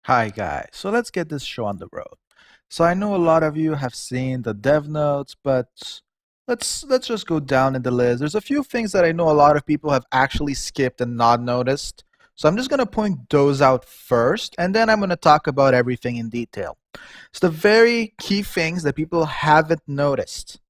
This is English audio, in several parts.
Hi guys, so let's get this show on the road. So I know a lot of you have seen the dev notes, but let's just go down in the list. There's a few things that I know a lot of people have actually skipped and not noticed. So I'm just gonna point those out first, and then I'm gonna talk about everything in detail. So the very key things that people haven't noticed.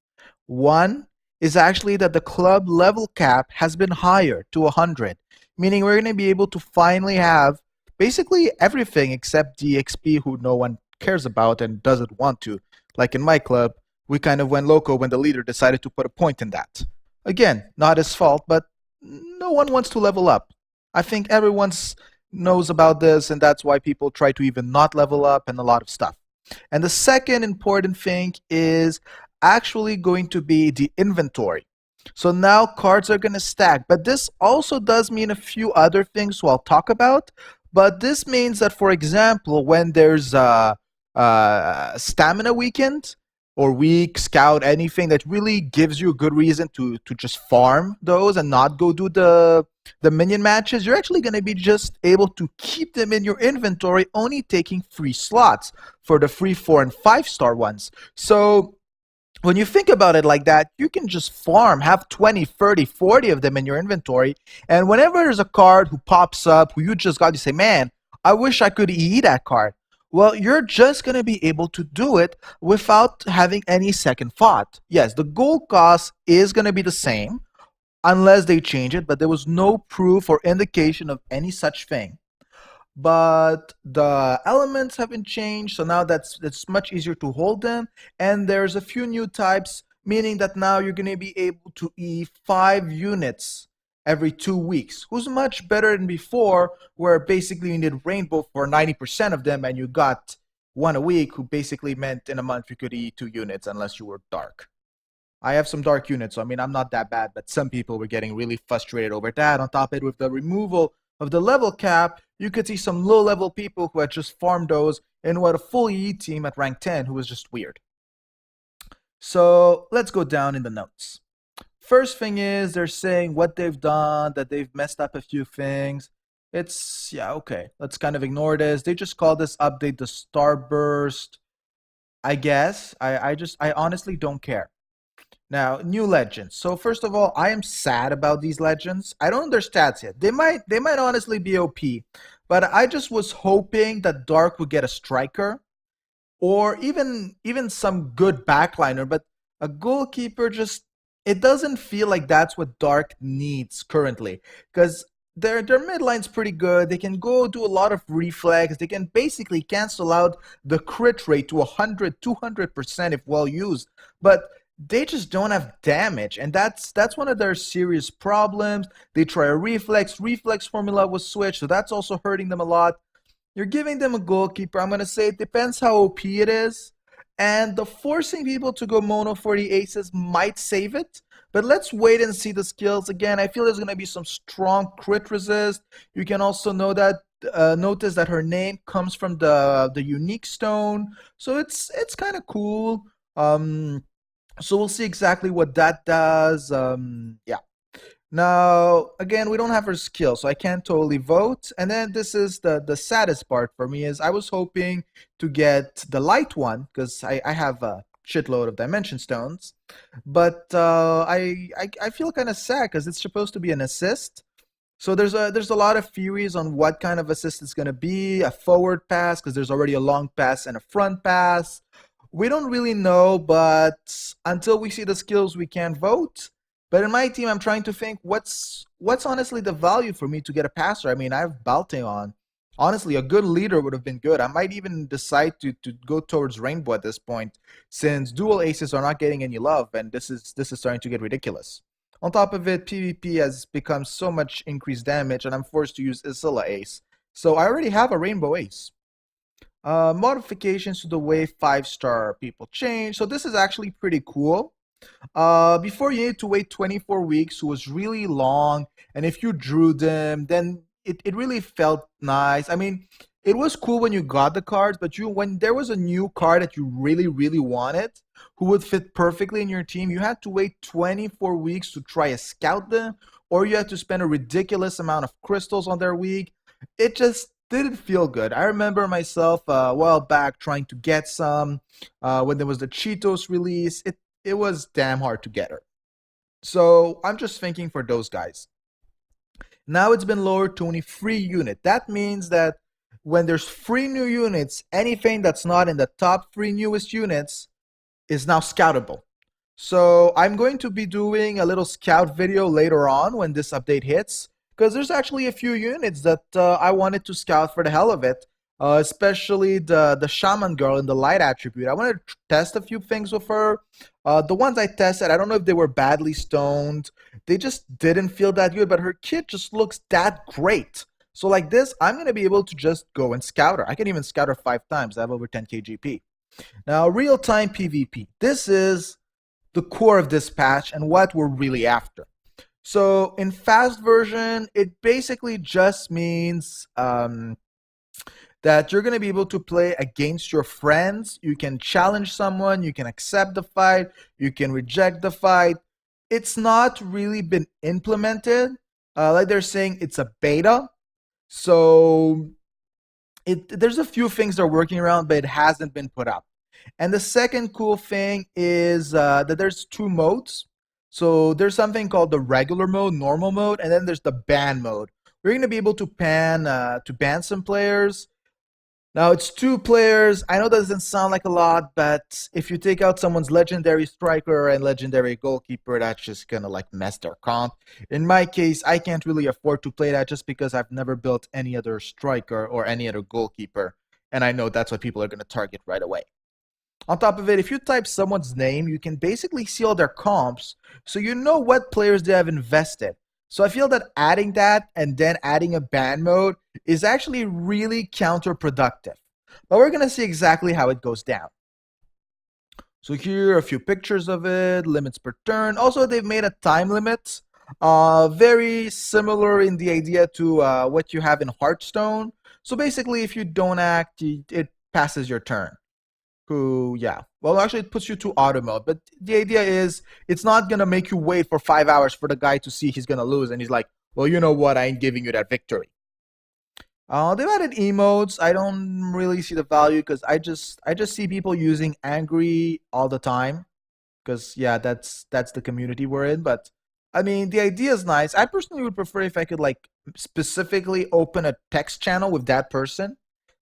One is actually that the club level cap has been higher to 100, meaning we're going to be able to finally have basically everything except DXP, who no one cares about and doesn't want to. Like in my club, we kind of went loco when the leader decided to put a point in that. Again, not his fault, but no one wants to level up. I think everyone knows about this, and that's why people try to even not level up and a lot of stuff. And the second important thing is actually going to be the inventory. So now cards are going to stack, but this also does mean a few other things I'll talk about. But this means that, for example, when there's a stamina weekend or week, scout, anything that really gives you a good reason to just farm those and not go do the minion matches, you're actually going to be just able to keep them in your inventory, only taking 3 slots for the free 4 and 5 star ones. So when you think about it like that, you can just farm, have 20, 30, 40 of them in your inventory. And whenever there's a card who pops up who you just got, you say, man, I wish I could EE that card. Well, you're just going to be able to do it without having any second thought. Yes, the gold cost is going to be the same unless they change it, but there was no proof or indication of any such thing. But the elements haven't changed, so now that's much easier to hold them. And there's a few new types, meaning that now you're going to be able to E5 units every 2 weeks, who's much better than before, where basically you need rainbow for 90% of them, and you got one a week, who basically meant in a month you could E2 units unless you were dark. I have some dark units, so I mean, I'm not that bad, but some people were getting really frustrated over that. On top of it, with the removal of the level cap, you could see some low level people who had just farmed those and who had a full EE team at rank 10 who was just weird. So let's go down in the notes. First thing is they're saying what they've done, that they've messed up a few things. It's, yeah, okay. Let's kind of ignore this. They just call this update the Starburst. I guess. I honestly don't care. Now, new legends. So first of all, I am sad about these legends. I don't know their stats yet. They might honestly be OP, but I just was hoping that Dark would get a striker or even some good backliner, but a goalkeeper just it doesn't feel like that's what Dark needs currently because their mid line's pretty good. They can go do a lot of reflex. They can basically cancel out the crit rate to 100, 200% if well used. But they just don't have damage, and that's one of their serious problems. They try a reflex formula was switched, so that's also hurting them a lot. You're giving them a goalkeeper. I'm gonna say it depends how OP it is, and the forcing people to go mono for the aces might save it. But let's wait and see the skills. Again, I feel there's gonna be some strong crit resist. You can also know that notice that her name comes from the unique stone, so it's kind of cool. So we'll see exactly what that does. Yeah. Now, again, we don't have her skill, so I can't totally vote. And then this is the saddest part for me is I was hoping to get the light one because I have a shitload of dimension stones, but I feel kind of sad because it's supposed to be an assist. So there's a lot of theories on what kind of assist it's gonna be, a forward pass because there's already a long pass and a front pass. We don't really know, but until we see the skills, we can't vote. But in my team, I'm trying to think what's honestly the value for me to get a passer. I mean, I have Balteon. Honestly, a good leader would have been good. I might even decide to go towards Rainbow at this point, since dual aces are not getting any love, and this is starting to get ridiculous. On top of it, PvP has become so much increased damage, and I'm forced to use Isilla Ace. So I already have a Rainbow Ace. Modifications to the way 5 star people change. So this is actually pretty cool. Before you need to wait 24 weeks, was really long, and if you drew them, then it really felt nice. I mean, it was cool when you got the cards, but you when there was a new card that you really wanted, who would fit perfectly in your team, you had to wait 24 weeks to try to scout them, or you had to spend a ridiculous amount of crystals on their week. It just didn't feel good. I remember myself a while back trying to get some when there was the Cheetos release. It was damn hard to get her. So I'm just thinking for those guys. Now it's been lowered to only free unit. That means that when there's free new units, anything that's not in the top three newest units is now scoutable. So I'm going to be doing a little scout video later on when this update hits, because there's actually a few units that I wanted to scout for the hell of it, especially the shaman girl in the light attribute. I wanted to test a few things with her. The ones I tested, I don't know if they were badly stoned. They just didn't feel that good, but her kit just looks that great. So like this, I'm going to be able to just go and scout her. I can even scout her 5 times. I have over 10 KGP. Now, real-time PvP. This is the core of this patch and what we're really after. So in fast version, it basically just means that you're going to be able to play against your friends. You can challenge someone, you can accept the fight, you can reject the fight. It's not really been implemented. Like they're saying, it's a beta. So there's a few things they're working around, but it hasn't been put up. And the second cool thing is that there's 2 modes. So there's something called the regular mode, normal mode, and then there's the ban mode. We're going to be able to ban some players. Now it's 2 players. I know that doesn't sound like a lot, but if you take out someone's legendary striker and legendary goalkeeper, that's just gonna like mess their comp. In my case, I can't really afford to play that just because I've never built any other striker or any other goalkeeper, and I know that's what people are gonna target right away. On top of it, if you type someone's name, you can basically see all their comps, so you know what players they have invested. So I feel that adding that and then adding a ban mode is actually really counterproductive. But we're going to see exactly how it goes down. So here are a few pictures of it, limits per turn. Also, they've made a time limit, very similar in the idea to what you have in Hearthstone. So basically, if you don't act, it passes your turn. Yeah. Well, actually, it puts you to auto mode. But the idea is it's not going to make you wait for 5 hours for the guy to see he's going to lose. And he's like, well, you know what? I ain't giving you that victory. They've added emotes. I don't really see the value because I just see people using angry all the time. Because, yeah, that's the community we're in. But, I mean, the idea is nice. I personally would prefer if I could, like, specifically open a text channel with that person.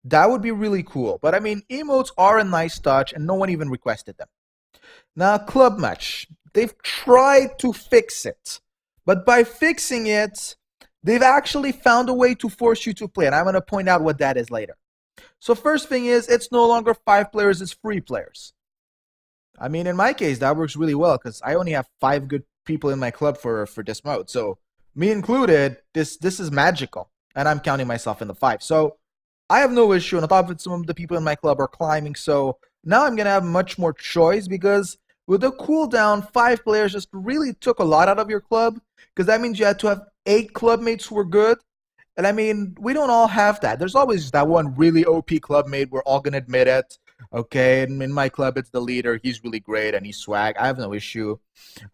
That would be really cool. But I mean, emotes are a nice touch, and no one even requested them. Now, club match. They've tried to fix it. But by fixing it, they've actually found a way to force you to play. And I'm going to point out what that is later. So first thing is, it's no longer 5 players, it's 3 players. I mean, in my case, that works really well because I only have 5 good people in my club for this mode. So me included, this is magical. And I'm counting myself in the 5. So I have no issue, and on top of it, some of the people in my club are climbing, so now I'm going to have much more choice because with the cooldown, 5 players just really took a lot out of your club because that means you had to have 8 clubmates who were good, and I mean, we don't all have that. There's always that one really OP clubmate, we're all going to admit it, okay, and in my club, it's the leader, he's really great, and he's swag, I have no issue,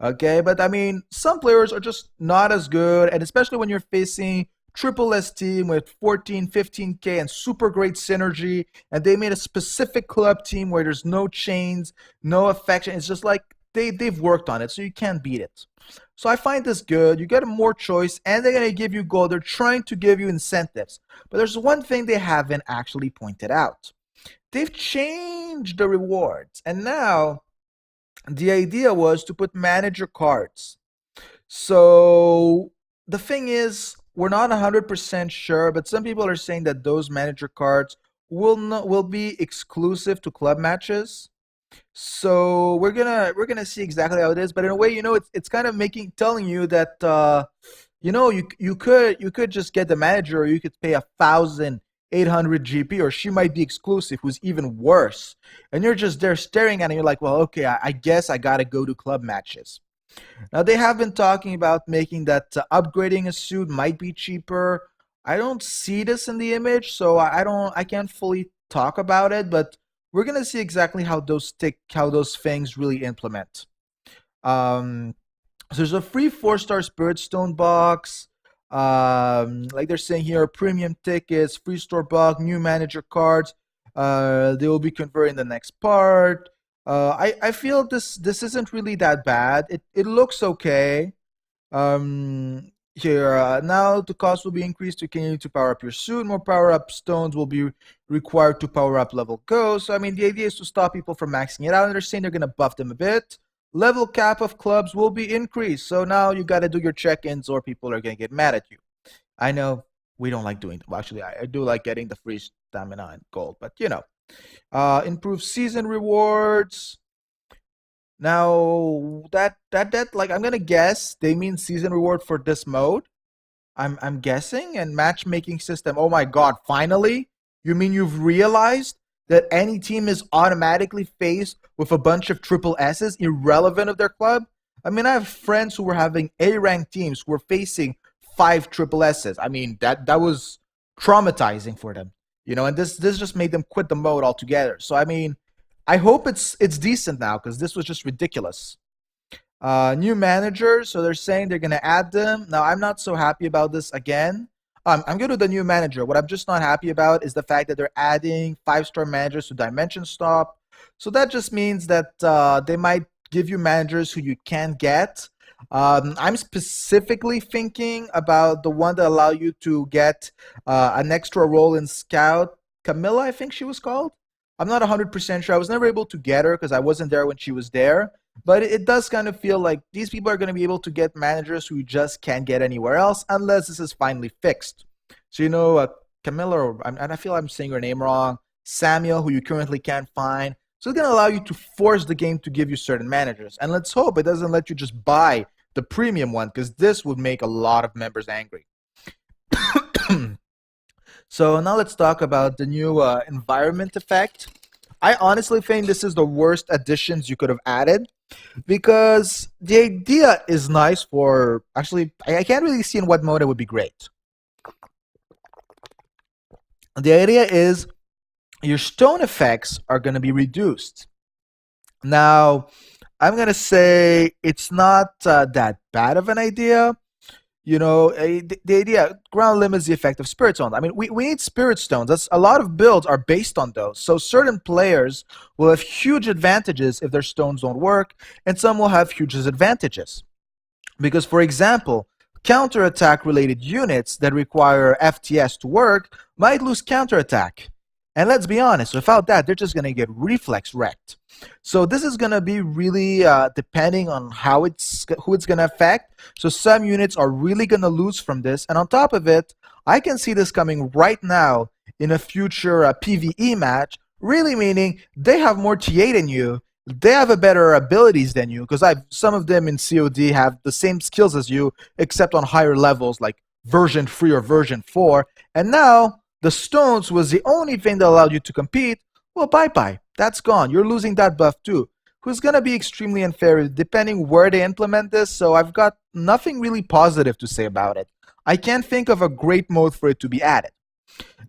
okay, but I mean, some players are just not as good, and especially when you're facing Triple S team with 14, 15K and super great synergy. And they made a specific club team where there's no chains, no affection. It's just like they've worked on it, so you can't beat it. So I find this good. You get more choice, and they're going to give you gold. They're trying to give you incentives. But there's one thing they haven't actually pointed out. They've changed the rewards. And now the idea was to put manager cards. So the thing is, we're not 100% sure, but some people are saying that those manager cards will be exclusive to club matches. So we're gonna see exactly how it is. But in a way, you know, it's kind of telling you that you know, you could just get the manager, or you could pay 1,800 GP, or she might be exclusive, who's even worse. And you're just there staring at it, and you're like, well, okay, I guess I gotta go to club matches. Now they have been talking about making that upgrading a suit might be cheaper. I don't see this in the image, so I can't fully talk about it, but we're gonna see exactly how those things really implement. So there's a free 4-star Spirit Stone box. Like they're saying here, premium tickets, free store bug, new manager cards. They will be converting the next part. I feel this isn't really that bad. It looks okay. Here now the cost will be increased to continue to power up your suit. More power up stones will be required to power up level go. So I mean the idea is to stop people from maxing it out. And they're saying they're gonna buff them a bit. Level cap of clubs will be increased. So now you gotta do your check-ins or people are gonna get mad at you. I know we don't like doing well, actually I do like getting the free stamina and gold, but improve season rewards. Now that like I'm gonna guess they mean season reward for this mode. I'm guessing and matchmaking system. Oh my god, finally? You mean you've realized that any team is automatically faced with a bunch of triple S's irrelevant of their club? I mean, I have friends who were having A ranked teams who were facing five triple S's. I mean, that was traumatizing for them. And this just made them quit the mode altogether. So I mean, I hope it's decent now because this was just ridiculous. New managers, so they're saying they're gonna add them. Now I'm not so happy about this again. I'm good with the new manager. What I'm just not happy about is the fact that they're adding five-star managers to Dimension Stop. So that just means that they might give you managers who you can get. I'm specifically thinking about the one that allow you to get an extra role in Scout. Camilla, I think she was called. I'm not 100% sure. I was never able to get her because I wasn't there when she was there. But it does kind of feel like these people are going to be able to get managers who you just can't get anywhere else unless this is finally fixed. So, Camilla, and I feel I'm saying her name wrong, Samuel, who you currently can't find. So it's going to allow you to force the game to give you certain managers. And let's hope it doesn't let you just buy the premium one because this would make a lot of members angry. So now let's talk about the new environment effect. I honestly think this is the worst additions you could have added because the idea is nice for actually I can't really see in what mode it would be great. The idea is your stone effects are going to be reduced. Now, I'm going to say it's not that bad of an idea. The idea ground limits the effect of spirit stones. I mean, we need spirit stones. That's a lot of builds are based on those. So certain players will have huge advantages if their stones don't work, and some will have huge disadvantages. Because, for example, counterattack related units that require FTS to work might lose counterattack. And let's be honest, without that, they're just going to get reflex wrecked. So this is going to be really depending on who it's going to affect. So some units are really going to lose from this. And on top of it, I can see this coming right now in a future PvE match, really meaning they have more TA than you. They have a better abilities than you because some of them in COD have the same skills as you except on higher levels like version 3 or version 4. And now the stones was the only thing that allowed you to compete. Well, bye-bye. That's gone. You're losing that buff too. Who's going to be extremely unfair depending where they implement this, so I've got nothing really positive to say about it. I can't think of a great mode for it to be added.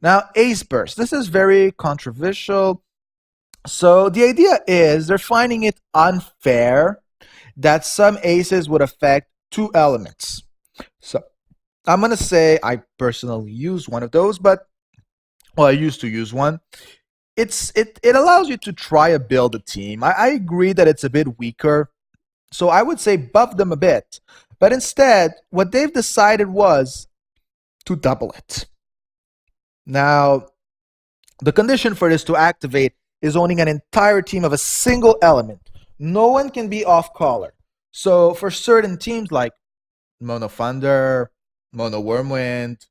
Now, Ace Burst. This is very controversial. So the idea is they're finding it unfair that some aces would affect two elements. So I'm going to say I personally use one of those, but I used to use one. It allows you to try to build a team. I agree that it's a bit weaker, so I would say buff them a bit. But instead, what they've decided was to double it. Now, the condition for this to activate is owning an entire team of a single element. No one can be off color. So for certain teams like Mono Thunder, Mono Wormwind,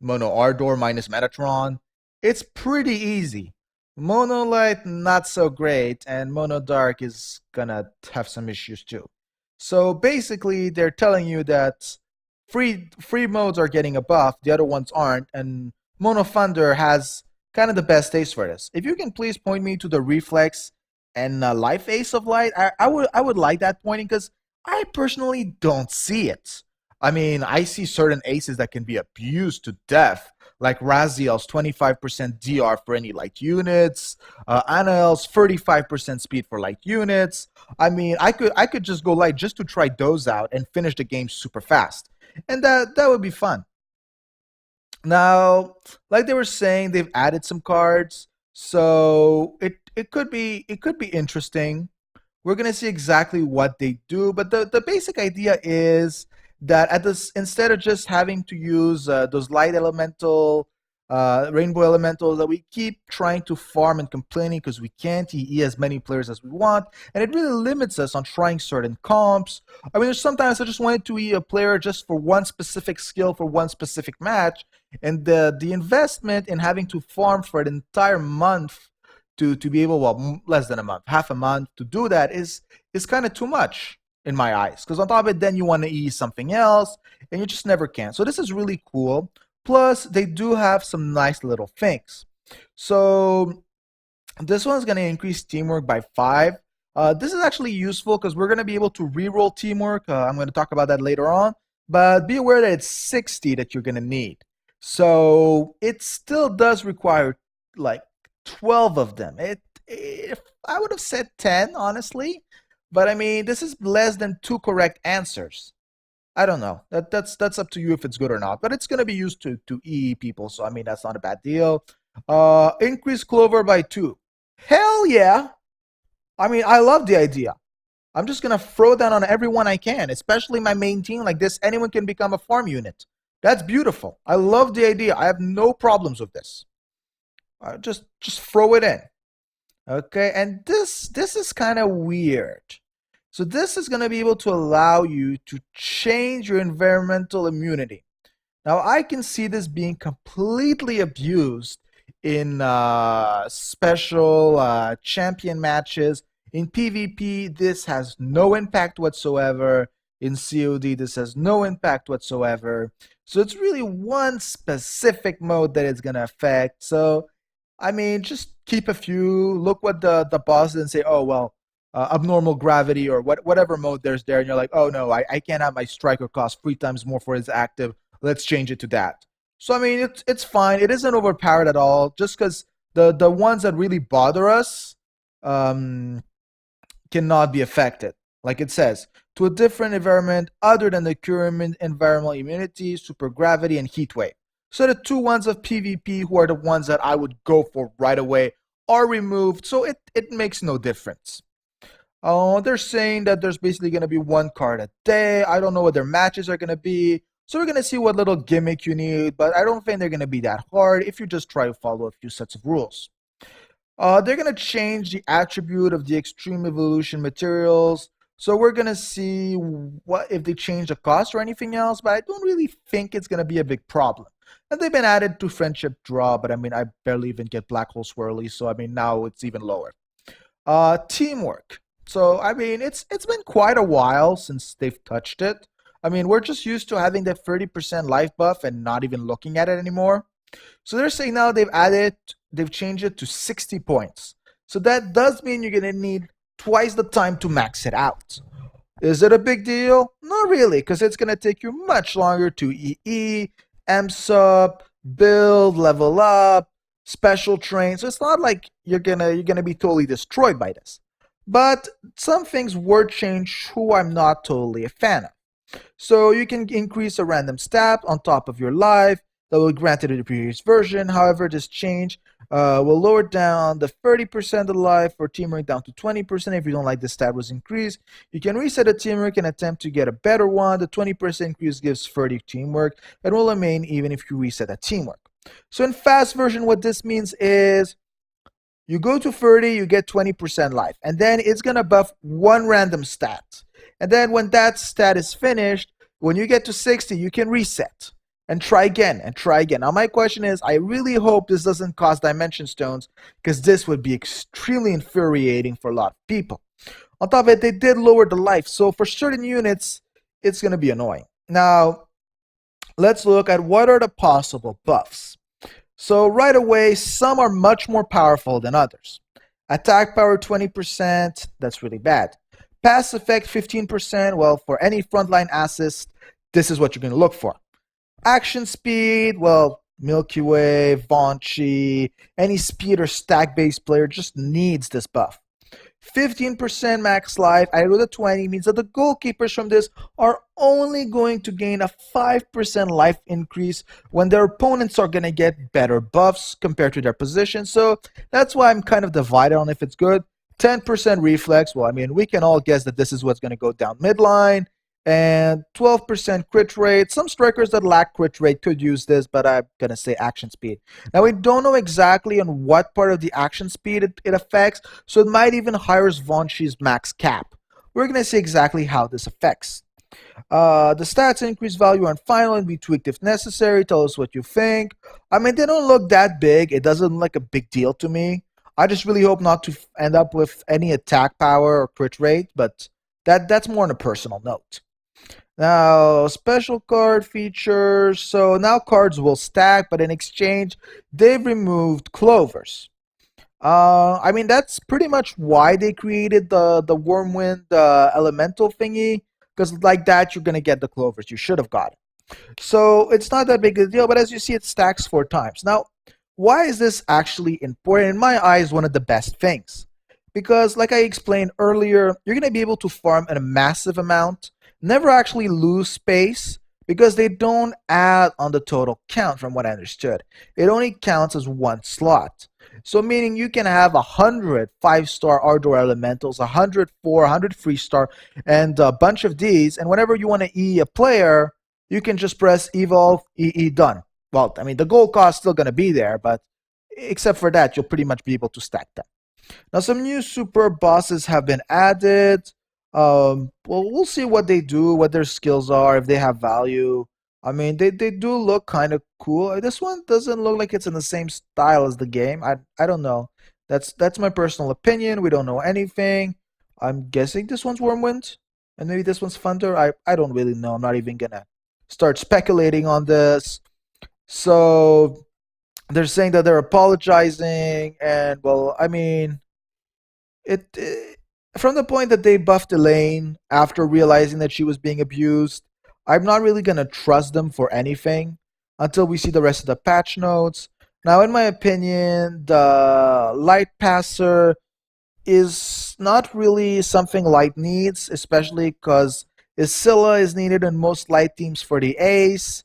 Mono Ardor minus Metatron, it's pretty easy. Mono Light, not so great, and Mono Dark is gonna have some issues too. So basically, they're telling you that free modes are getting a buff, the other ones aren't, and Mono Thunder has kind of the best ace for this. If you can please point me to the Reflex and Life Ace of Light, I would like that pointing because I personally don't see it. I mean, I see certain aces that can be abused to death, like Raziel's 25% DR for any light units, Anael's 35% speed for light units. I mean, I could just go light just to try those out and finish the game super fast. and that would be fun. Now, like they were saying, they've added some cards, so it could be interesting. We're gonna see exactly what they do, but the basic idea is that at this instead of just having to use those light elemental, rainbow elementals that we keep trying to farm and complaining because we can't EE as many players as we want, and it really limits us on trying certain comps. I mean, there's sometimes I just wanted to EE a player just for one specific skill for one specific match, and the investment in having to farm for an entire month to be able, well, less than a month, half a month to do that is kind of too much in my eyes. Because on top of it, then you want to eat something else, and you just never can. So this is really cool. Plus, they do have some nice little things. So this one's going to increase teamwork by 5. This is actually useful because we're going to be able to reroll teamwork. I'm going to talk about that later on. But be aware that it's 60 that you're going to need. So it still does require like 12 of them. If I would have said 10, honestly. But I mean, this is less than 2 correct answers. I don't know. That's up to you if it's good or not. But it's gonna be used to EE people, so I mean that's not a bad deal. Increase clover by 2. Hell yeah! I mean, I love the idea. I'm just gonna throw that on everyone I can, especially my main team. Like this, anyone can become a farm unit. That's beautiful. I love the idea. I have no problems with this. Just throw it in. Okay, and this is kind of weird. So this is going to be able to allow you to change your environmental immunity. Now I can see this being completely abused in special champion matches. In PvP, this has no impact whatsoever. In COD, this has no impact whatsoever. So it's really one specific mode that it's going to affect. So I mean, just keep a few. Look what the boss did and say, oh well, abnormal gravity or whatever mode there's there, and you're like, oh no, I can't have my striker cost 3 times more for his active. Let's change it to that. So I mean, it's fine. It isn't overpowered at all. Just because the ones that really bother us um, cannot be affected. Like it says, to a different environment other than the current environmental immunity, super gravity, and heat wave. So the 2 ones of PvP, who are the ones that I would go for right away, are removed. So it makes no difference. They're saying that there's basically going to be 1 card a day. I don't know what their matches are going to be. So we're going to see what little gimmick you need. But I don't think they're going to be that hard if you just try to follow a few sets of rules. They're going to change the attribute of the extreme evolution materials. So we're going to see what if they change the cost or anything else. But I don't really think it's going to be a big problem. And they've been added to Friendship Draw, but I mean, I barely even get Black Hole Swirly, so I mean, now it's even lower. Teamwork. So I mean, it's been quite a while since they've touched it. I mean, we're just used to having that 30% life buff and not even looking at it anymore. So they're saying now they've changed it to 60 points. So that does mean you're gonna need twice the time to max it out. Is it a big deal? Not really, because it's gonna take you much longer to EE, M-Sub, build, level up, special train. So it's not like you're gonna be totally destroyed by this. But some things were changed who I'm not totally a fan of. So you can increase a random stat on top of your life that was granted in the previous version. However, this change will lower down the 30% of life for teamwork down to 20%. If you don't like the stat was increased, you can reset a teamwork and attempt to get a better one. The 20% increase gives 30 teamwork and will remain even if you reset a teamwork. So in fast version, what this means is you go to 30, you get 20% life, and then it's gonna buff 1 random stat. And then when that stat is finished, when you get to 60, you can reset and try again and try again. Now my question is, I really hope this doesn't cause dimension stones, because this would be extremely infuriating for a lot of people. On top of it, they did lower the life, so for certain units, it's gonna be annoying. Now, let's look at what are the possible buffs. So right away, some are much more powerful than others. Attack power 20%, that's really bad. Pass effect 15%, well, for any frontline assist, this is what you're going to look for. Action speed, well, Milky Way, Von Chi, any speed or stack-based player just needs this buff. 15% max life added with a 20 means that the goalkeepers from this are only going to gain a 5% life increase when their opponents are going to get better buffs compared to their position. So that's why I'm kind of divided on if it's good. 10% reflex, well, I mean, we can all guess that this is what's going to go down midline. And 12% crit rate. Some strikers that lack crit rate could use this, but I'm going to say action speed. Now, we don't know exactly on what part of the action speed it affects, so it might even higher Von Shee's max cap. We're going to see exactly how this affects. The stats increase value on final and be tweaked if necessary. Tell us what you think. I mean, they don't look that big. It doesn't look like a big deal to me. I just really hope not to end up with any attack power or crit rate, but that's more on a personal note. Now, special card features. So now cards will stack, but in exchange, they've removed clovers. I mean, that's pretty much why they created the Wyrmwind elemental thingy, because like that, you're going to get the clovers. You should have got it. So it's not that big a deal, but as you see, it stacks 4 times. Now, why is this actually important? In my eyes, one of the best things. Because like I explained earlier, you're going to be able to farm in a massive amount, never actually lose space, because they don't add on the total count from what I understood. It only counts as 1 slot. So meaning you can have 100 5-star Ardor Elementals, 100 4, 100 3-star, and a bunch of these, and whenever you want to E a player, you can just press Evolve, EE, done. Well, I mean, the gold cost is still going to be there, but except for that, you'll pretty much be able to stack them. Now, some new super bosses have been added. Well, we'll see what they do, what their skills are, if they have value. I mean, they do look kind of cool. This one doesn't look like it's in the same style as the game. I don't know. That's my personal opinion. We don't know anything. I'm guessing this one's Wyrmwind, and maybe this one's Thunder. I don't really know. I'm not even gonna start speculating on this. So they're saying that they're apologizing, and well, I mean, it from the point that they buffed Elaine after realizing that she was being abused, I'm not really gonna trust them for anything until we see the rest of the patch notes. Now, in my opinion, the Light Passer is not really something Light needs, especially because Isilla is needed in most Light teams for the Ace.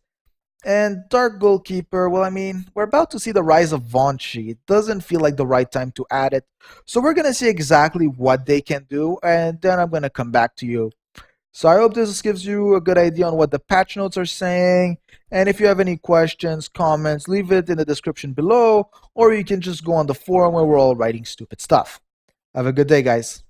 And Dark Goalkeeper, well, I mean, we're about to see the rise of Von Shee. It doesn't feel like the right time to add it. So we're going to see exactly what they can do, and then I'm going to come back to you. So I hope this gives you a good idea on what the patch notes are saying. And if you have any questions, comments, leave it in the description below, or you can just go on the forum where we're all writing stupid stuff. Have a good day, guys.